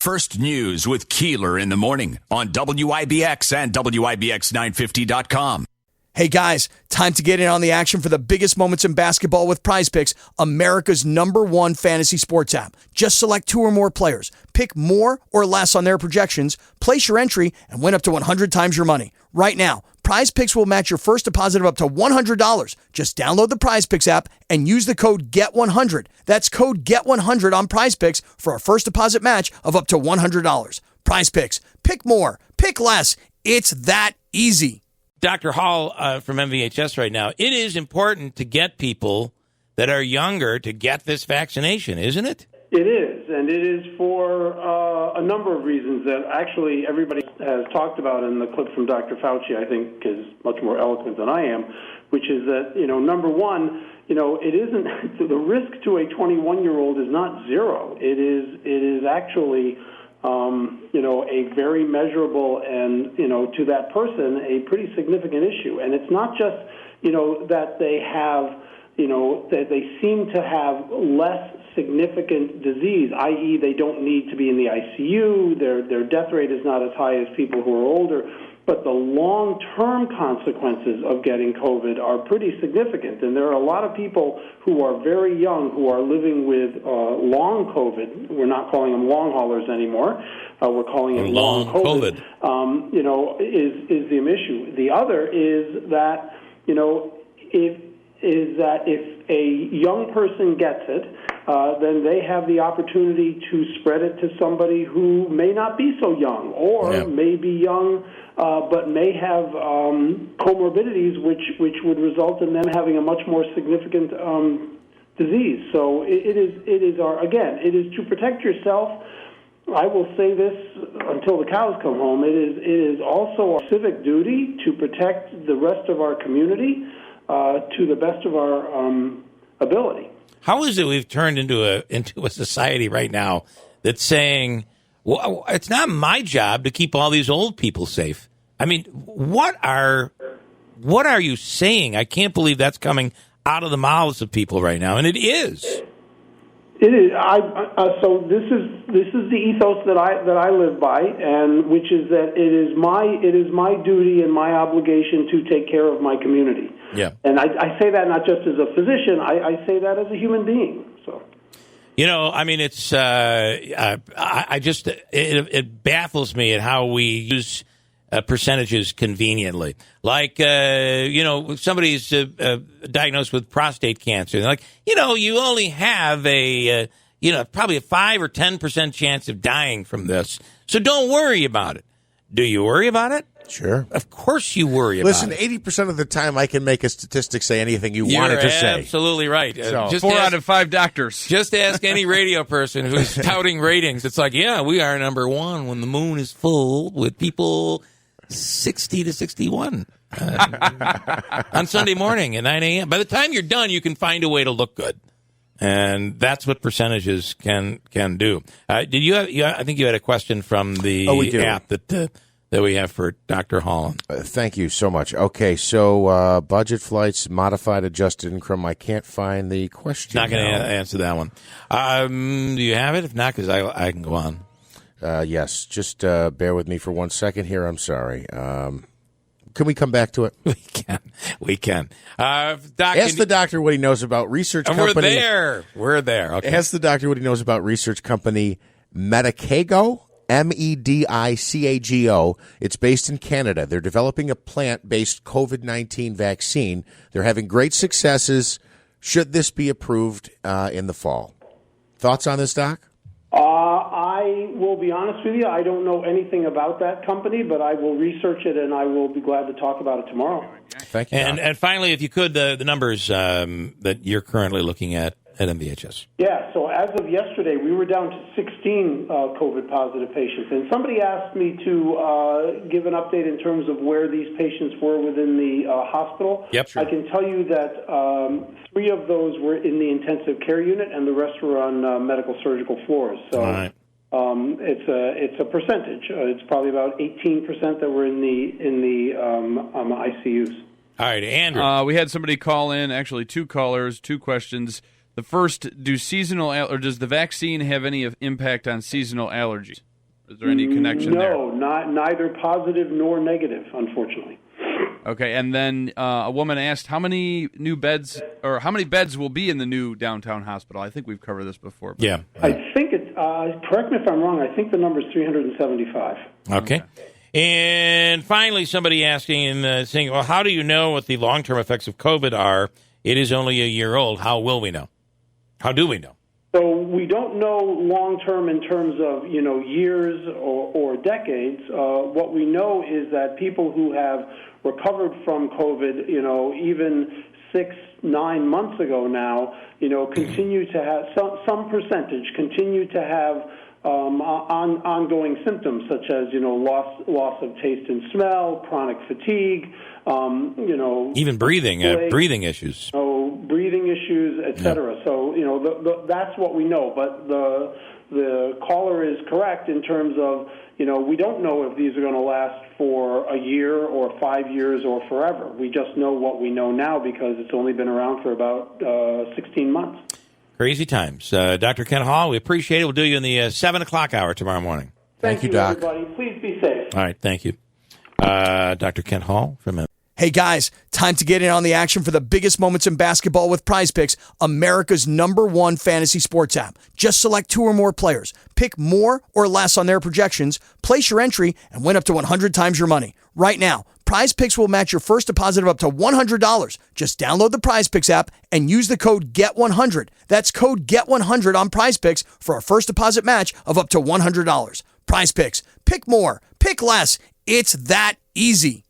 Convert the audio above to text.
First News with Keeler in the morning on WIBX and WIBX950.com. Hey guys, time to get in on the action for the biggest moments in basketball with Prize Picks, America's #1 fantasy sports app. Just select 2 or more players, pick more or less on their projections, place your entry, and win up to 100 times your money. Right now, Prize Picks will match your first deposit of up to $100. Just download the Prize Picks app and use the code GET100. That's code GET100 on Prize Picks for a first deposit match of up to $100. Prize Picks. Pick more. Pick less. It's that easy. Dr. Hall from MVHS right now, it is important to get people that are younger to get this vaccination, isn't it? It is, and it is for a number of reasons that actually everybody has talked about, and the clip from Dr. Fauci, I think, is much more eloquent than I am, which is that, number one, it isn't, the risk to a 21-year-old is not zero. It is actually, a very measurable and, to that person, a pretty significant issue. And it's not just, that they have, that they seem to have less significant disease, i.e. they don't need to be in the ICU, their death rate is not as high as people who are older, but the long-term consequences of getting COVID are pretty significant. And there are a lot of people who are very young who are living with long COVID. We're not calling them long haulers anime. We're calling it long COVID. Is the issue. The other is that, if a young person gets it, then they have the opportunity to spread it to somebody who may not be so young or may be young but may have comorbidities which would result in them having a much more significant disease. So it is to protect yourself. I will say this until the cows come home. It is also a civic duty to protect the rest of our community to the best of our ability. How is it we've turned into a society right now that's saying, well, it's not my job to keep all these old people safe? I mean, what are you saying? I can't believe that's coming out of the mouths of people right now, and it is. It is. So this is the ethos that I live by, and which is that it is my duty and my obligation to take care of my community. Yeah. And I say that not just as a physician. I say that as a human being. So. It's it baffles me at how we use percentages conveniently. Like, somebody's diagnosed with prostate cancer. They're like, you only have probably a 5 or 10% chance of dying from this. So don't worry about it. Do you worry about it? Sure. Of course you worry about it. Listen, 80% of the time I can make a statistic say anything you want it to say. You're absolutely right. So, 4 out of 5 doctors. Just ask any radio person who's touting ratings. It's like, yeah, we are #1 when the moon is full with people 60 to 61 on Sunday morning at 9 a.m. By the time you're done, you can find a way to look good. And that's what percentages can do. Did you have? I think you had a question from the app that we have for Dr. Holland. Thank you so much. Okay, so budget flights, modified adjusted income. I can't find the question. Not going to answer that one. Do you have it? If not, because I can go on. Yes, just bear with me for 1 second here. I'm sorry. Can we come back to it? We can. Ask the doctor what he knows about research company. We're there. Okay. Ask the doctor what he knows about research company Medicago, Medicago. It's based in Canada. They're developing a plant-based COVID-19 vaccine. They're having great successes. Should this be approved in the fall? Thoughts on this, Doc? I will be honest with you. I don't know anything about that company, but I will research it, and I will be glad to talk about it tomorrow. Thank you. And finally, if you could, the numbers that you're currently looking at MVHS. Yeah, so as of yesterday, we were down to 16 COVID-positive patients. And somebody asked me to give an update in terms of where these patients were within the hospital. Yep, sure. I can tell you that 3 of those were in the intensive care unit, and the rest were on medical surgical floors. So all right. It's a percentage. It's probably about 18% that were in the ICUs. All right, Andrew. We had somebody call in, actually 2 callers, 2 questions. The first, does the vaccine have any impact on seasonal allergies? Is there any connection there? No, neither positive nor negative, unfortunately. Okay, and then a woman asked how many beds will be in the new downtown hospital. I think we've covered this before. Yeah. I think it's, correct me if I'm wrong, I think the number is 375. Okay. And finally, somebody asking and saying, well, how do you know what the long-term effects of COVID are? It is only a year old. How will we know? How do we know? So we don't know long-term in terms of, years or decades. What we know is that people who have recovered from COVID, even 6-9 months ago now, continue to have some percentage continue to have ongoing symptoms such as loss of taste and smell, chronic fatigue, even breathing issues, breathing issues, etc. Yeah. So that's what we know. But the caller is correct in terms of we don't know if these are going to last for a year or 5 years or forever. We just know what we know now because it's only been around for about 16 months. Crazy times. Dr. Ken Hall, we appreciate it. We'll do you in the 7 o'clock hour tomorrow morning. Thank you, Doc. Everybody. Please be safe. All right, thank you. Dr. Ken Hall from... Hey guys, time to get in on the action for the biggest moments in basketball with Prize Picks, America's #1 fantasy sports app. Just select 2 or more players. Pick more or less on their projections, place your entry, and win up to 100 times your money. Right now, Prize Picks will match your first deposit of up to $100. Just download the Prize Picks app and use the code GET100. That's code GET100 on Prize Picks for a first deposit match of up to $100. Prize Picks. Pick more. Pick less. It's that easy.